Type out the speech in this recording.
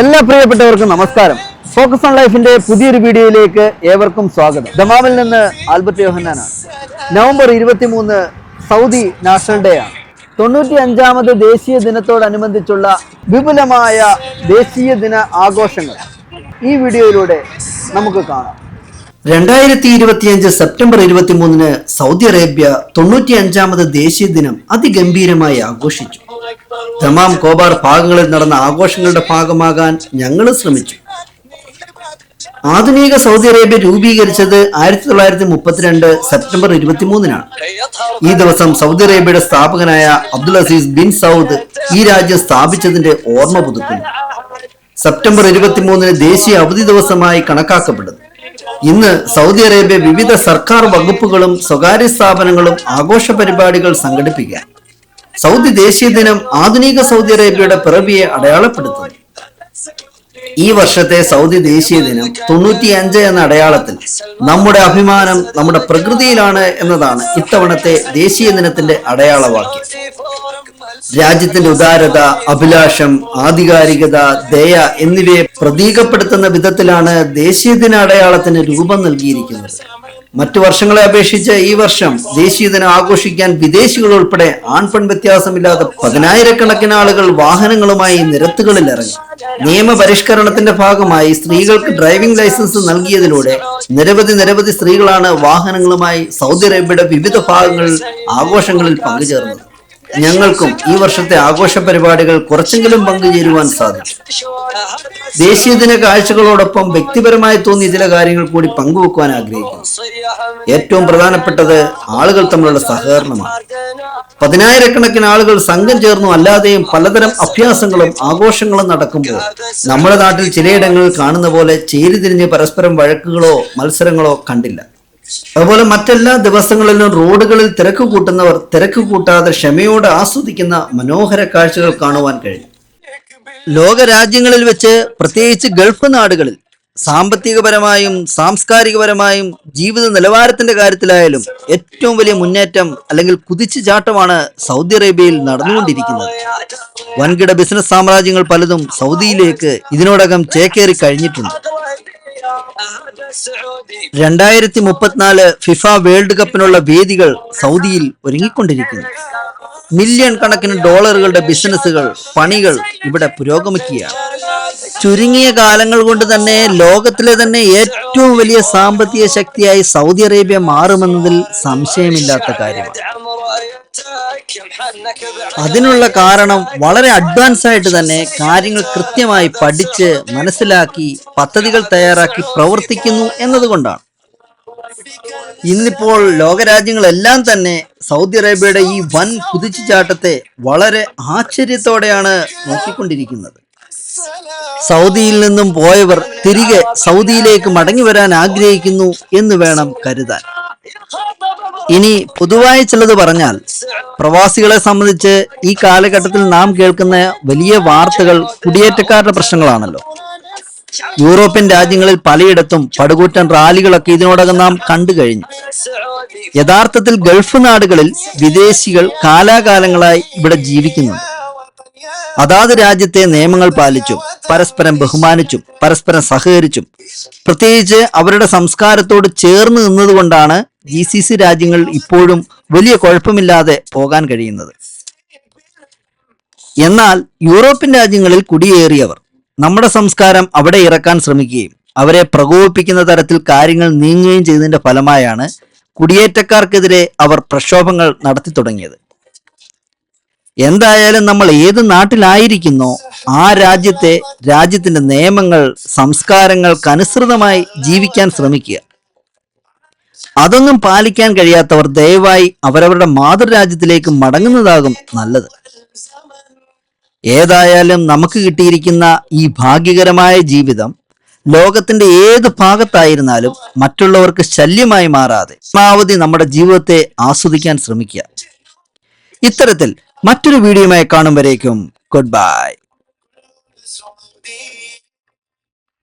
എല്ലാ പ്രിയപ്പെട്ടവർക്കും നമസ്കാരം. ഫോക്കസ് ഓൺ ലൈഫിന്റെ പുതിയൊരു വീഡിയോയിലേക്ക് ഏവർക്കും സ്വാഗതം. ദമാമിൽ നിന്ന് ആൽബർട്ട് യോഹന്നാനാണ്. നവംബർ 23 സൗദി നാഷണൽ ഡേ ആണ്. 95ാമത് ദേശീയ ദിനത്തോടനുബന്ധിച്ചുള്ള വിപുലമായ ദേശീയ ദിന ആഘോഷങ്ങൾ ഈ വീഡിയോയിലൂടെ നമുക്ക് കാണാം. 2025 സെപ്റ്റംബർ 23 സൗദി അറേബ്യ 95ാമത് ദേശീയ ദിനം അതിഗംഭീരമായി ആഘോഷിച്ചു. ദമാം കോബാർ ഭാഗങ്ങളിൽ നടന്ന ആഘോഷങ്ങളുടെ ഭാഗമാകാൻ ഞങ്ങൾ ശ്രമിച്ചു. ആധുനിക സൗദി അറേബ്യ രൂപീകരിച്ചത് 1932 സെപ്റ്റംബർ 23-നാണ്. ഈ ദിവസം സൗദി അറേബ്യയുടെ സ്ഥാപകനായ അബ്ദുൽ അസീസ് ബിൻ സൗദ് ഈ രാജ്യം സ്ഥാപിച്ചതിന്റെ ഓർമ്മ പുതുക്കുന്നു. സെപ്റ്റംബർ 23 ദേശീയ അവധി ദിവസമായി കണക്കാക്കപ്പെടുന്നു. ഇന്ന് സൗദി അറേബ്യ വിവിധ സർക്കാർ വകുപ്പുകളും സ്വകാര്യ സ്ഥാപനങ്ങളും ആഘോഷ പരിപാടികൾ സംഘടിപ്പിക്കുക. സൗദി ദേശീയ ദിനം ആധുനിക സൗദി അറേബ്യയുടെ പിറവിയെ അടയാളപ്പെടുത്തുന്നു. ഈ വർഷത്തെ സൗദി ദേശീയ ദിനം 95 എന്ന അടയാളത്തിൽ നമ്മുടെ അഭിമാനം നമ്മുടെ പ്രകൃതിയിലാണ് എന്നതാണ് ഇത്തവണത്തെ ദേശീയ ദിനത്തിന്റെ അടയാളവാക്യം. രാജ്യത്തിന്റെ ഉദാരത, അഭിലാഷം, ആധികാരികത, ദയ എന്നിവയെ പ്രതീകപ്പെടുത്തുന്ന വിധത്തിലാണ് ദേശീയ ദിന അടയാളത്തിന് രൂപം നൽകിയിരിക്കുന്നത്. മറ്റു വർഷങ്ങളെ അപേക്ഷിച്ച് ഈ വർഷം ദേശീയ ദിനം ആഘോഷിക്കാൻ വിദേശികൾ ഉൾപ്പെടെ ആൺപെൺ വ്യത്യാസമില്ലാതെ 10,000-കണക്കിന് ആളുകൾ വാഹനങ്ങളുമായി നിരത്തുകളിൽ ഇറങ്ങി. നിയമപരിഷ്കരണത്തിന്റെ ഭാഗമായി സ്ത്രീകൾക്ക് ഡ്രൈവിംഗ് ലൈസൻസ് നൽകിയതിലൂടെ നിരവധി സ്ത്രീകളാണ് വാഹനങ്ങളുമായി സൗദി അറേബ്യയുടെ വിവിധ ഭാഗങ്ങളിൽ ആഘോഷങ്ങളിൽ പങ്കുചേർന്നത്. ഞങ്ങൾക്കും ഈ വർഷത്തെ ആഘോഷ പരിപാടികൾ കുറച്ചെങ്കിലും പങ്കുചേരുവാൻ സാധിച്ചു. ദേശീയ ദിന കാഴ്ചകളോടൊപ്പം വ്യക്തിപരമായി തോന്നിയ ചില കാര്യങ്ങൾ കൂടി പങ്കുവെക്കുവാൻ ആഗ്രഹിക്കുന്നു. ഏറ്റവും പ്രധാനപ്പെട്ടത് ആളുകൾ തമ്മിലുള്ള സഹകരണമാണ്. 10,000-കണക്കിന് ആളുകൾ സംഘം ചേർന്നും അല്ലാതെയും പലതരം അഭ്യാസങ്ങളും ആഘോഷങ്ങളും നടക്കുമ്പോൾ നമ്മുടെ നാട്ടിൽ ചിലയിടങ്ങളിൽ കാണുന്ന പോലെ ചേരിതിരിഞ്ഞ് പരസ്പരം വഴക്കുകളോ മത്സരങ്ങളോ കണ്ടില്ല. അതുപോലെ മറ്റെല്ലാ ദിവസങ്ങളിലും റോഡുകളിൽ തിരക്ക് കൂട്ടുന്നവർ തിരക്ക് കൂട്ടാതെ ക്ഷമയോടെ ആസ്വദിക്കുന്ന മനോഹര കാഴ്ചകൾ കാണുവാൻ കഴിയും. ലോക രാജ്യങ്ങളിൽ വെച്ച് പ്രത്യേകിച്ച് ഗൾഫ് നാടുകളിൽ സാമ്പത്തികപരമായും സാംസ്കാരികപരമായും ജീവിത നിലവാരത്തിന്റെ കാര്യത്തിലായാലും ഏറ്റവും വലിയ മുന്നേറ്റം അല്ലെങ്കിൽ കുതിച്ചു ചാട്ടമാണ് സൗദി അറേബ്യയിൽ നടന്നുകൊണ്ടിരിക്കുന്നത്. വൻകിട ബിസിനസ് സാമ്രാജ്യങ്ങൾ പലതും സൗദിയിലേക്ക് ഇതിനോടകം ചേക്കേറി കഴിഞ്ഞിട്ടുണ്ട്. 2034 ഫിഫ വേൾഡ് കപ്പിനുള്ള വേദികൾ സൗദിയിൽ ഒരുങ്ങിക്കൊണ്ടിരിക്കുന്നു. മില്യൺ കണക്കിന് ഡോളറുകളുടെ ബിസിനസ്സുകൾ, പണികൾ ഇവിടെ പുരോഗമിക്കുകയാണ്. ചുരുങ്ങിയ കാലങ്ങൾ കൊണ്ട് തന്നെ ലോകത്തിലെ തന്നെ ഏറ്റവും വലിയ സാമ്പത്തിക ശക്തിയായി സൗദി അറേബ്യ മാറുമെന്നതിൽ സംശയമില്ലാത്ത കാര്യമാണ്. അതിനുള്ള കാരണം വളരെ അഡ്വാൻസ് ആയിട്ട് തന്നെ കാര്യങ്ങൾ കൃത്യമായി പഠിച്ച് മനസ്സിലാക്കി പദ്ധതികൾ തയ്യാറാക്കി പ്രവർത്തിക്കുന്നു എന്നതുകൊണ്ടാണ്. ഇന്നിപ്പോൾ ലോകരാജ്യങ്ങളെല്ലാം തന്നെ സൗദി അറേബ്യയുടെ ഈ വൻ കുതിച്ചുചാട്ടത്തെ വളരെ ആശ്ചര്യത്തോടെയാണ് നോക്കിക്കൊണ്ടിരിക്കുന്നത്. സൗദിയിൽ നിന്നും പോയവർ തിരികെ സൗദിയിലേക്ക് മടങ്ങി വരാൻ ആഗ്രഹിക്കുന്നു എന്ന് വേണം കരുതാൻ. ഇനി പൊതുവായി ചിലത് പറഞ്ഞാൽ, പ്രവാസികളെ സംബന്ധിച്ച് ഈ കാലഘട്ടത്തിൽ നാം കേൾക്കുന്ന വലിയ വാർത്തകൾ കുടിയേറ്റക്കാരുടെ പ്രശ്നങ്ങളാണല്ലോ. യൂറോപ്യൻ രാജ്യങ്ങളിൽ പലയിടത്തും പടുകൂറ്റൻ റാലികളൊക്കെ ഇതിനോടകം നാം കണ്ടു കഴിഞ്ഞു. യഥാർത്ഥത്തിൽ ഗൾഫ് നാടുകളിൽ വിദേശികൾ കാലാകാലങ്ങളായി ഇവിടെ ജീവിക്കുന്നുണ്ട്. അതാത് രാജ്യത്തെ നിയമങ്ങൾ പാലിച്ചും പരസ്പരം ബഹുമാനിച്ചും പരസ്പരം സഹകരിച്ചും പ്രത്യേകിച്ച് അവരുടെ സംസ്കാരത്തോട് ചേർന്ന് നിന്നതുകൊണ്ടാണ് GCC രാജ്യങ്ങൾ ഇപ്പോഴും വലിയ കുഴപ്പമില്ലാതെ പോകാൻ കഴിയുന്നത്. എന്നാൽ യൂറോപ്യൻ രാജ്യങ്ങളിൽ കുടിയേറിയവർ നമ്മുടെ സംസ്കാരം അവിടെ ഇറക്കാൻ ശ്രമിക്കുകയും അവരെ പ്രകോപിപ്പിക്കുന്ന തരത്തിൽ കാര്യങ്ങൾ നീങ്ങുകയും ചെയ്തതിന്റെ ഫലമായാണ് കുടിയേറ്റക്കാർക്കെതിരെ അവർ പ്രക്ഷോഭങ്ങൾ നടത്തി തുടങ്ങിയത്. എന്തായാലും നമ്മൾ ഏത് നാട്ടിലായിരിക്കുന്നോ ആ രാജ്യത്തിന്റെ നിയമങ്ങൾ, സംസ്കാരങ്ങൾക്കനുസൃതമായി ജീവിക്കാൻ ശ്രമിക്കുക. അതൊന്നും പാലിക്കാൻ കഴിയാത്തവർ ദയവായി അവരവരുടെ മാതൃരാജ്യത്തിലേക്ക് മടങ്ങുന്നതാകും നല്ലത്. ഏതായാലും നമുക്ക് കിട്ടിയിരിക്കുന്ന ഈ ഭാഗ്യകരമായ ജീവിതം ലോകത്തിന്റെ ഏത് ഭാഗത്തായിരുന്നാലും മറ്റുള്ളവർക്ക് ശല്യമായി മാറാതെ പരമാവധി നമ്മുടെ ജീവിതത്തെ ആസ്വദിക്കാൻ ശ്രമിക്കുക. ഇത്തരത്തിൽ മറ്റൊരു വീഡിയോയുമായി കാണും വരേക്കും ഗുഡ് ബൈ.